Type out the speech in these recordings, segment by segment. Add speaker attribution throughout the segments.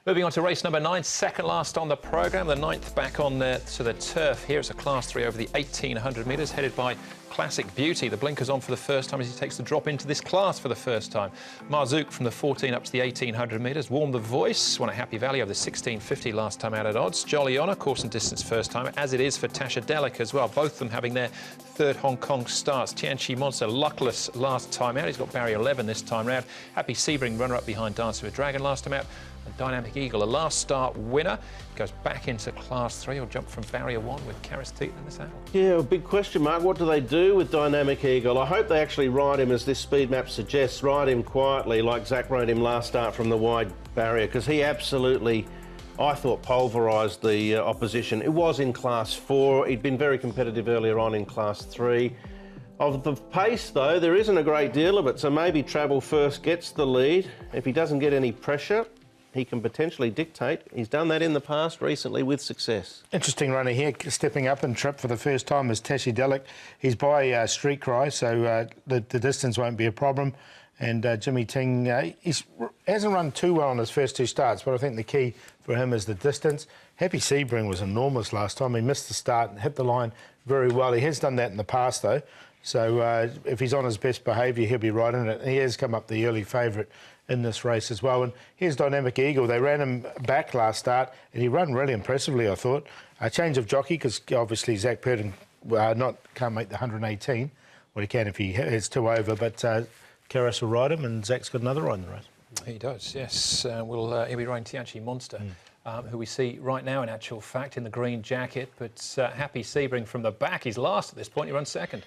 Speaker 1: Moving on to race number 9, second last on the programme. The 9th back on to the turf here. It's a Class 3 over the 1,800 metres, headed by Classic Beauty. The blinkers on for the first time as he takes the drop into this class for the first time. Marzouk from the 14 up to the 1,800 metres. Warm the Voice won at Happy Valley over the 1,650 last time out at odds. Jolly Honour, course and distance first time, as it is for Tasha Delic as well. Both of them having their third Hong Kong starts. Tianchi Monster, luckless last time out. He's got barrier 11 this time round. Happy Sebring, runner-up behind Dancer with Dragon last time out. And Dynamic Eagle, a last start winner, goes back into Class 3. Or jump from barrier 1 with Karis Teetan in the saddle.
Speaker 2: Yeah, a big question mark. What do they do with Dynamic Eagle? I hope they actually ride him as this speed map suggests. Ride him quietly like Zach rode him last start from the wide barrier, because he absolutely, I thought, pulverised the opposition. It was in Class 4. He'd been very competitive earlier on in Class 3. Of the pace, though, there isn't a great deal of it, so maybe Travel First gets the lead. If he doesn't get any pressure, he can potentially dictate. He's done that in the past recently with success.
Speaker 3: Interesting runner here, stepping up and trip for the first time is Tashi Delic. He's by Street Cry, so the distance won't be a problem. And Jimmy Ting, he hasn't run too well on his first 2 starts, but I think the key for him is the distance. Happy Sebring was enormous last time. He missed the start and hit the line very well. He has done that in the past, though. So if he's on his best behaviour, he'll be right in it. He has come up the early favourite in this race as well. And here's Dynamic Eagle. They ran him back last start, and he ran really impressively, I thought. A change of jockey, because obviously Zach Purden can't make the 118. Well, he can if he has 2 over, but Karis will ride him, and Zach's got another ride in the race.
Speaker 1: He does, yes. He'll be riding Tianchi Monster, who we see right now, in actual fact, in the green jacket. But Happy Sebring from the back. He's last at this point. He runs second.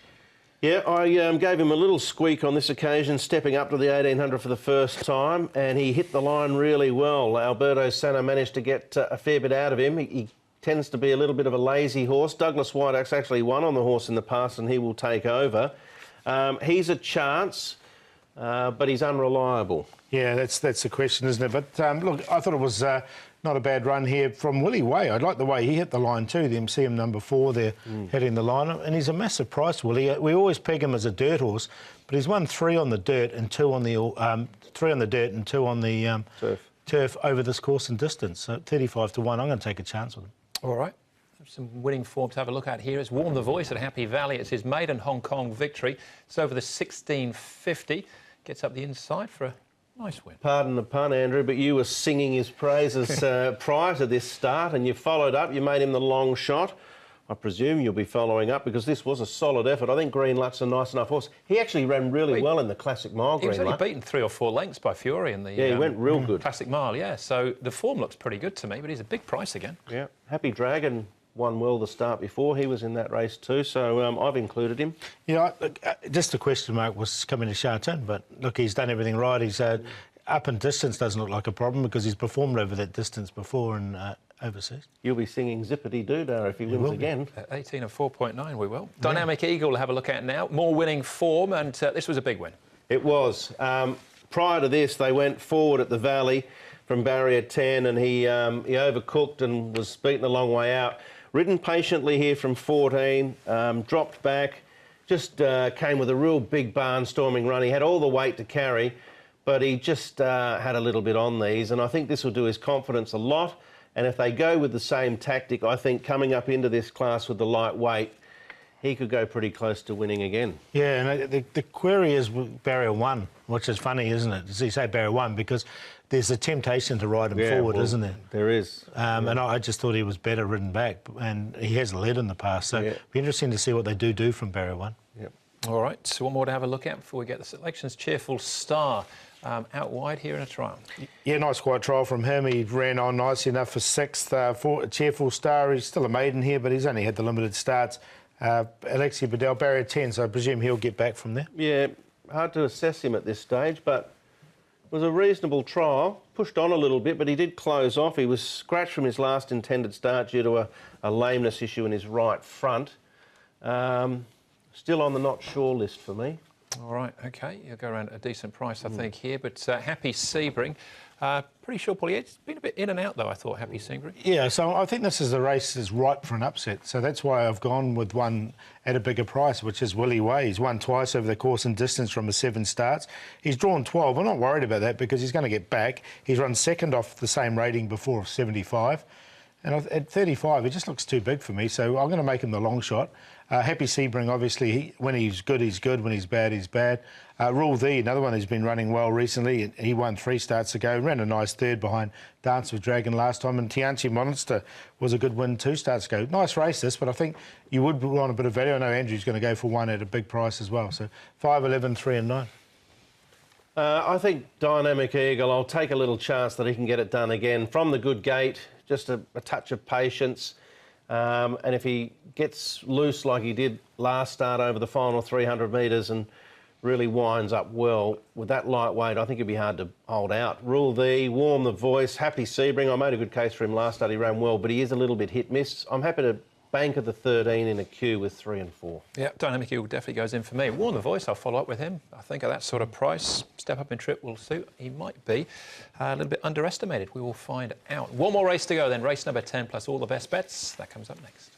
Speaker 2: Yeah, I gave him a little squeak on this occasion, stepping up to the 1,800 for the first time, and he hit the line really well. Alberto Senna managed to get a fair bit out of him. He tends to be a little bit of a lazy horse. Douglas Whiteaxe actually won on the horse in the past, and he will take over. He's a chance, but he's unreliable.
Speaker 3: Yeah, that's the question, isn't it? But look, I thought it was not a bad run here from Willie Way. I like the way he hit the line too. The MCM number 4 there, hitting the line. And he's a massive price, Willie. We always peg him as a dirt horse, but he's won 3 on the dirt and 2 on the 3 on the dirt and 2 on the turf over this course and distance. So 35 to 1. I'm going to take a chance with him.
Speaker 1: All right. Some winning form to have a look at here. It's Warm the Voice at Happy Valley. It's his maiden Hong Kong victory. It's over the 1,650. Gets up the inside for a nice win.
Speaker 2: Pardon the pun, Andrew, but you were singing his praises prior to this start, and you followed up. You made him the long shot. I presume you'll be following up, because this was a solid effort. I think Green Luck's a nice enough horse. He actually ran really well in the Classic Mile, Green Luck.
Speaker 1: He was only beaten 3 or 4 lengths by Fury in the
Speaker 2: he went real good.
Speaker 1: Classic Mile, yeah. So the form looks pretty good to me, but he's a big price again.
Speaker 2: Yeah. Happy Dragon won well the start before. He was in that race too, so I've included him.
Speaker 3: Yeah, look, just a question mark was coming to Sha Tin, but look, he's done everything right. He's up in distance doesn't look like a problem, because he's performed over that distance before in overseas.
Speaker 2: You'll be singing Zippity Doodah if he wins again.
Speaker 1: 18 and 4.9, we will. Yeah. Dynamic Eagle to have a look at now. More winning form, and this was a big win.
Speaker 2: It was. Prior to this, they went forward at the Valley from barrier 10, and he overcooked and was beaten a long way out. Ridden patiently here from 14, dropped back, just came with a real big barnstorming run. He had all the weight to carry, but he just had a little bit on these, and I think this will do his confidence a lot. And if they go with the same tactic, I think coming up into this class with the light weight, he could go pretty close to winning again. Yeah,
Speaker 3: and the query is barrier 1, which is funny, isn't it? Does he say barrier 1? Because there's a temptation to ride him forward, isn't there?
Speaker 2: There is.
Speaker 3: And I just thought he was better ridden back, and he has led in the past. So it'll be interesting to see what they do from barrier 1.
Speaker 2: Yep.
Speaker 1: All right, so one more to have a look at before we get the selections. Cheerful Star. Out wide here in a trial.
Speaker 3: Yeah, nice quiet trial from him. He ran on nicely enough for 6th. For Cheerful Star, he's still a maiden here, but he's only had the limited starts. Alexi Bedell, barrier 10, so I presume he'll get back from there.
Speaker 2: Yeah, hard to assess him at this stage, but it was a reasonable trial. Pushed on a little bit, but he did close off. He was scratched from his last intended start due to a lameness issue in his right front. Still on the not sure list for me.
Speaker 1: All right, OK. You'll go around a decent price, I think, here. But Happy Sebring, Pretty sure, Paulie, it's been a bit in and out, though, I thought, Happy Sebring.
Speaker 3: Yeah, so I think this is the race is ripe for an upset. So that's why I've gone with one at a bigger price, which is Willie Way. He's won twice over the course and distance from his 7 starts. He's drawn 12. I'm not worried about that because he's going to get back. He's run second off the same rating before of 75. And at 35, he just looks too big for me, so I'm going to make him the long shot. Happy Sebring, obviously, when he's good, he's good. When he's bad, he's bad. Rule V, another one who's been running well recently. He won 3 starts ago, ran a nice third behind Dance with Dragon last time, and Tianchi Monster was a good win 2 starts ago. Nice race this, but I think you would want a bit of value. I know Andrew's going to go for one at a big price as well. So 5, 11, 3 and 9.
Speaker 2: I think Dynamic Eagle, I'll take a little chance that he can get it done again. From the good gate, just a touch of patience. And if he gets loose like he did last start over the final 300 metres and really winds up well, with that lightweight, I think it'd be hard to hold out. Rule V, Warm the Voice, Happy Sebring. I made a good case for him last start. He ran well, but he is a little bit hit-miss. I'm happy to bank at the 13 in a queue with 3 and 4.
Speaker 1: Yeah, Dynamic Eagle definitely goes in for me. Warm the Voice, I'll follow up with him. I think at that sort of price, step up in trip will suit. He might be a little bit underestimated. We will find out. One more race to go then, race number 10 plus all the best bets. That comes up next.